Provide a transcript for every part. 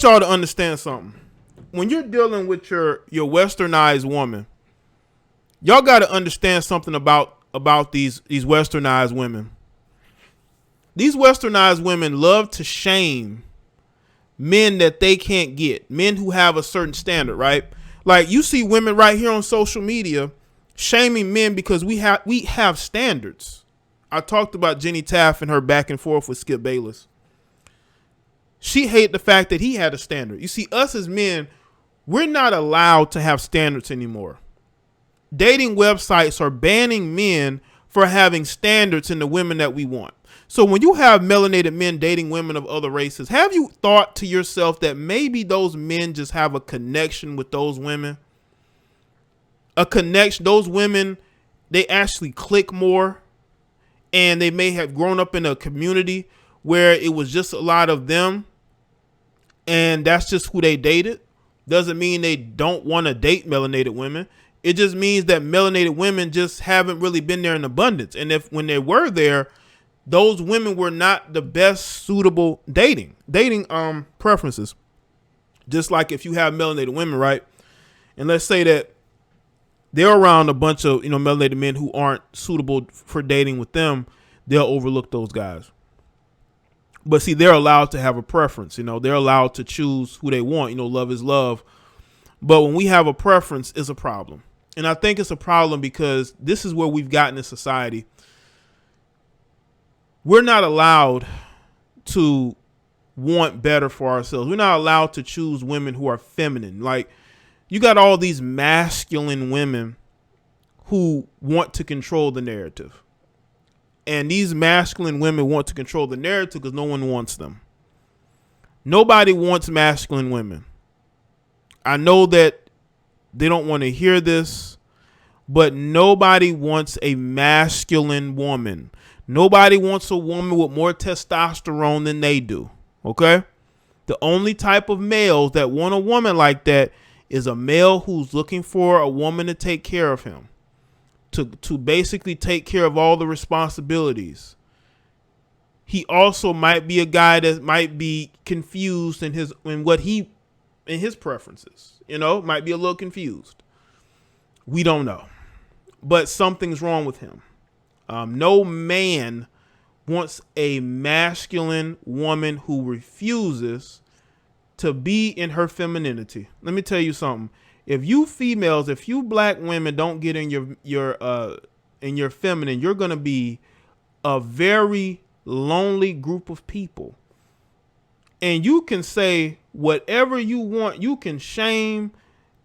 Y'all to understand something. When you're dealing with your westernized woman, y'all got to understand something about these westernized women. These westernized women love to shame men that they can't get, men who have a certain standard, right? Like you see women right here on social media shaming men because we have standards. I talked about Jenny Taft and her back and forth with Skip Bayless. She hated the fact that he had a standard. You see, us as men, we're not allowed to have standards anymore. Dating websites are banning men for having standards in the women that we want. So when you have melanated men dating women of other races, have you thought to yourself that maybe those men just have a connection with those women? A connection, those women, they actually click more, and they may have grown up in a community where it was just a lot of them, and that's just who they dated. Doesn't mean they don't want to date melanated women. It just means that melanated women just haven't really been there in abundance. And if when they were there, those women were not the best suitable dating preferences. Just like if you have melanated women, right? And let's say that they're around a bunch of, melanated men who aren't suitable for dating with them, they'll overlook those guys. But see, they're allowed to have a preference. They're allowed to choose who they want. Love is love. But when we have a preference, it's a problem. And I think it's a problem because this is where we've gotten in society. We're not allowed to want better for ourselves. We're not allowed to choose women who are feminine. Like, you got all these masculine women who want to control the narrative. And these masculine women want to control the narrative because no one wants them. Nobody wants masculine women. I know that they don't want to hear this, but nobody wants a masculine woman. Nobody wants a woman with more testosterone than they do. Okay? The only type of males that want a woman like that is a male who's looking for a woman to take care of him. To basically take care of all the responsibilities. He also might be a guy that might be confused in his preferences. Might be a little confused. We don't know. But something's wrong with him. No man wants a masculine woman who refuses to be in her femininity. Let me tell you something. If you black women don't get in your feminine, you're going to be a very lonely group of people. And you can say whatever you want. You can shame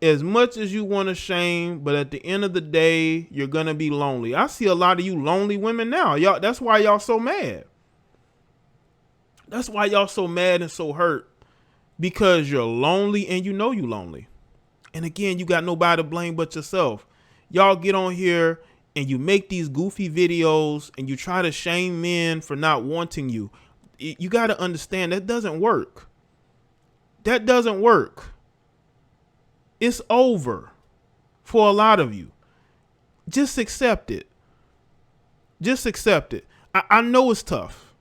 as much as you want to shame, but at the end of the day, you're going to be lonely. I see a lot of you lonely women now. Y'all, that's why y'all so mad. That's why y'all so mad and so hurt, because you're lonely and you know you're lonely. And again, you got nobody to blame but yourself. Y'all get on here and you make these goofy videos and you try to shame men for not wanting you. You got to understand that doesn't work. That doesn't work. It's over for a lot of you. Just accept it. Just accept it. I know it's tough,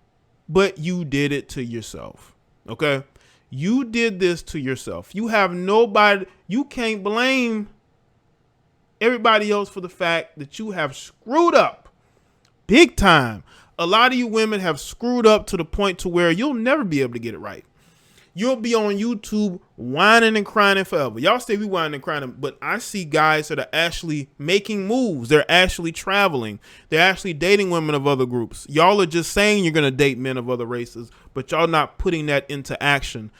but you did it to yourself. Okay? You did this to yourself. You have nobody. You can't blame everybody else for the fact that you have screwed up big time. A lot of you women have screwed up to the point to where you'll never be able to get it right. You'll be on YouTube whining and crying forever. Y'all say we whining and crying, but I see guys that are actually making moves. They're actually traveling. They're actually dating women of other groups. Y'all are just saying you're going to date men of other races, but y'all not putting that into action.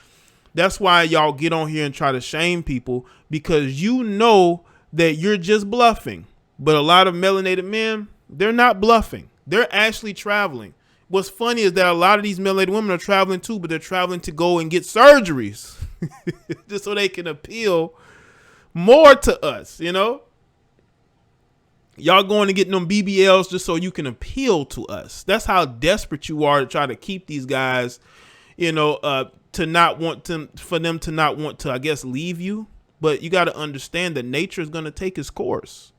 That's why y'all get on here and try to shame people, because you know that you're just bluffing. But a lot of melanated men, they're not bluffing. They're actually traveling. What's funny is that a lot of these melanated women are traveling too, but they're traveling to go and get surgeries just so they can appeal more to us, Y'all going to get them BBLs just so you can appeal to us. That's how desperate you are to try to keep these guys, to not want them, for them to not want to, I guess, leave you. But you got to understand that nature is going to take its course.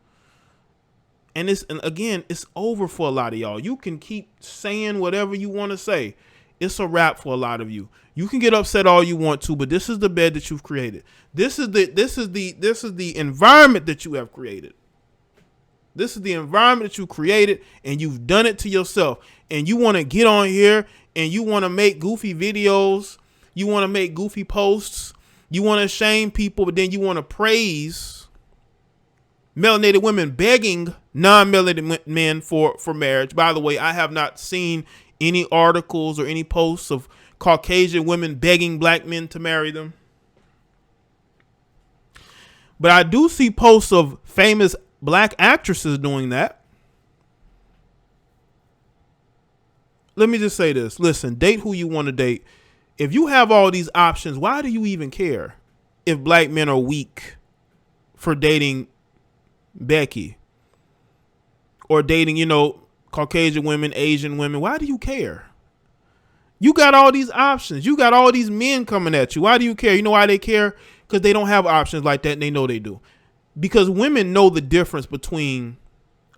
And again, it's over for a lot of y'all. You can keep saying whatever you want to say. It's a wrap for a lot of you. You can get upset all you want to, but this is the bed that you've created. This is the environment that you have created. This is the environment that you created, and you've done it to yourself. And you want to get on here and you want to make goofy videos. You want to make goofy posts. You want to shame people, but then you want to praise melanated women begging non-melanated men for marriage. By the way, I have not seen any articles or any posts of Caucasian women begging black men to marry them. But I do see posts of famous black actresses doing that. Let me just say this. Listen, date who you want to date. If you have all these options, why do you even care if black men are weak for dating Becky or dating, Caucasian women, Asian women? Why do you care? You got all these options. You got all these men coming at you. Why do you care? You know why they care? Because they don't have options like that, and they know they do. Because women know the difference between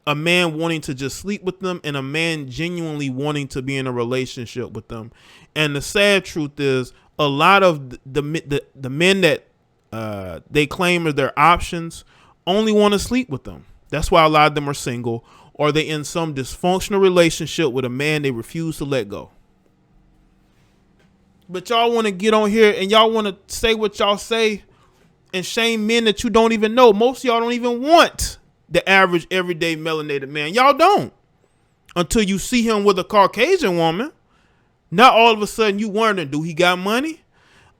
a man wanting to just sleep with them and a man genuinely wanting to be in a relationship with them. And the sad truth is, a lot of the men that they claim as their options only want to sleep with them. That's why a lot of them are single, or they in some dysfunctional relationship with a man they refuse to let go. But y'all want to get on here and y'all want to say what y'all say and shame men that you don't even know. Most of y'all don't even want the average everyday melanated man. Y'all don't. Until you see him with a Caucasian woman. Now all of a sudden you wondering, do he got money?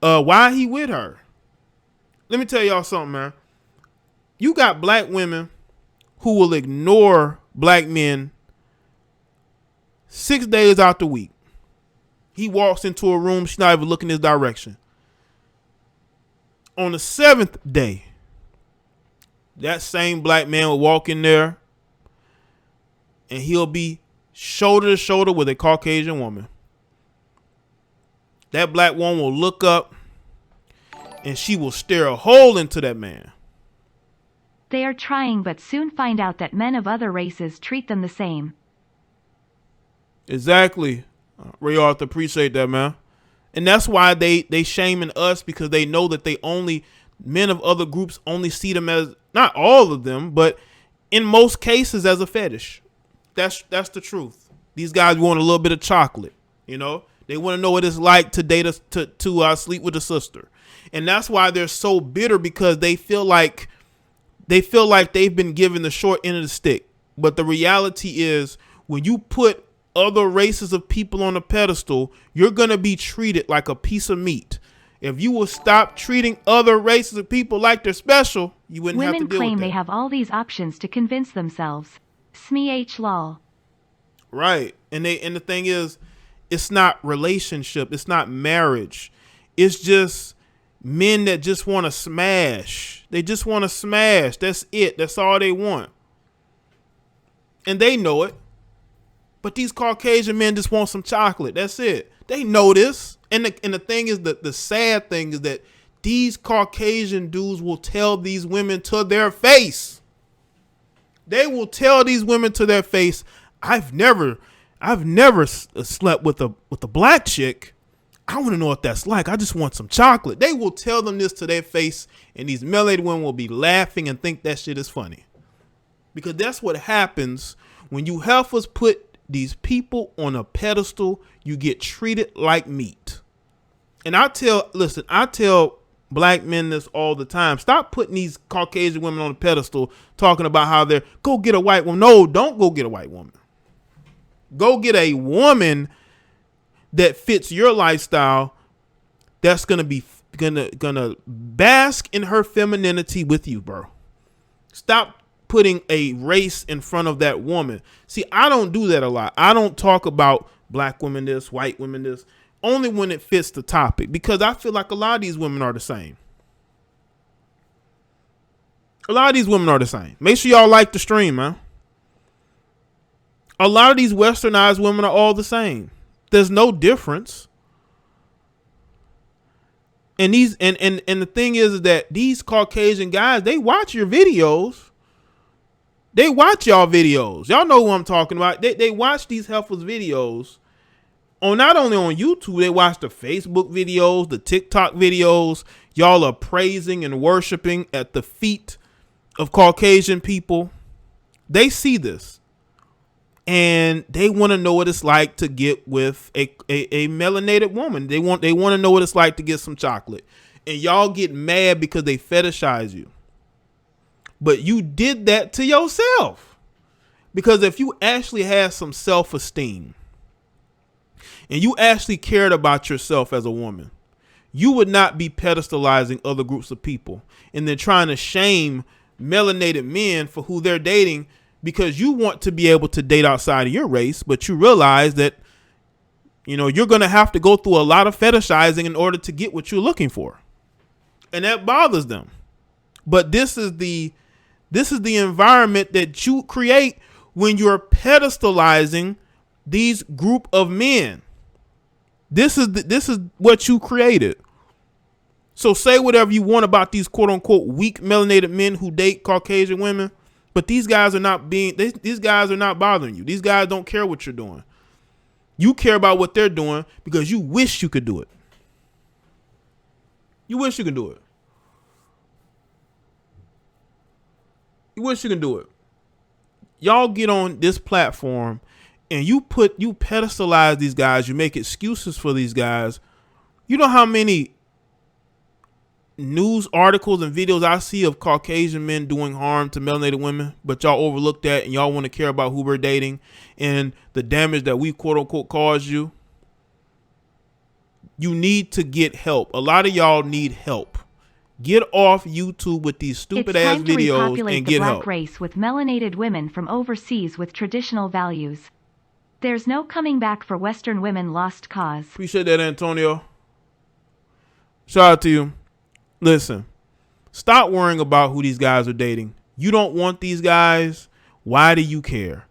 Why he with her? Let me tell y'all something, man. You got black women who will ignore black men 6 days out the week. He walks into a room, she's not even looking his direction. On the 7th day, that same black man will walk in there and he'll be shoulder to shoulder with a Caucasian woman. That black woman will look up and she will stare a hole into that man. They are trying, but soon find out that men of other races treat them the same. Exactly. Ray Arthur, appreciate that, man. And that's why they shaming us, because they know that men of other groups only see them as, not all of them, but in most cases as a fetish. That's the truth. These guys want a little bit of chocolate, They want to know what it's like to date us, to sleep with a sister. And that's why they're so bitter, because they feel like they've been given the short end of the stick. But the reality is, when you put other races of people on a pedestal, you're going to be treated like a piece of meat. If you will stop treating other races of people like they're special, you wouldn't have to deal with that. Women claim they have all these options to convince themselves. SMH lol. Right. And the thing is, it's not relationship. It's not marriage. It's just men that just want to smash. They just want to smash. That's it. That's all they want. And they know it. But these Caucasian men just want some chocolate. That's it. They know this. And the thing is, the sad thing is that these Caucasian dudes will tell these women to their face. They will tell these women to their face, I've never slept with a black chick. I want to know what that's like. I just want some chocolate. They will tell them this to their face, and these melanated women will be laughing and think that shit is funny. Because that's what happens when you heifers put these people on a pedestal. You get treated like meat. And I tell black men this all the time. Stop putting these Caucasian women on a pedestal, talking about how they're, go get a white woman. No, don't go get a white woman. Go get a woman that fits your lifestyle, that's gonna bask in her femininity with you, bro. Stop putting a race in front of that woman. See, I don't do that a lot. I don't talk about black women this, white women this, only when it fits the topic, because I feel like a lot of these women are the same. A lot of these women are the same. Make sure y'all like the stream, man. A lot of these westernized women are all the same. There's no difference. And the thing is that these Caucasian guys, they watch your videos. They watch y'all videos. Y'all know who I'm talking about. They watch these heifers videos, not only on YouTube, they watch the Facebook videos, the TikTok videos. Y'all are praising and worshiping at the feet of Caucasian people. They see this and they want to know what it's like to get with a melanated woman. They want to know what it's like to get some chocolate. And y'all get mad because they fetishize you. But you did that to yourself. Because if you actually had some self-esteem and you actually cared about yourself as a woman, you would not be pedestalizing other groups of people and then trying to shame melanated men for who they're dating because you want to be able to date outside of your race, but you realize that, you know, you're going to have to go through a lot of fetishizing in order to get what you're looking for. And that bothers them. But this is the environment that you create when you're pedestalizing these group of men. This is what you created. So say whatever you want about these quote unquote weak melanated men who date Caucasian women, but these guys are not bothering you. These guys don't care what you're doing. You care about what they're doing because you wish you could do it. You wish you could do it. You wish you could do it. Y'all get on this platform and you pedestalize these guys. You make excuses for these guys. You know how many news articles and videos I see of Caucasian men doing harm to melanated women, but y'all overlook that and y'all want to care about who we're dating and the damage that we quote unquote caused you. You need to get help. A lot of y'all need help. Get off YouTube with these stupid ass videos and get help. It's time to repopulate the black race with melanated women from overseas with traditional values. There's no coming back for Western women lost cause. Appreciate that, Antonio. Shout out to you. Listen, stop worrying about who these guys are dating. You don't want these guys. Why do you care?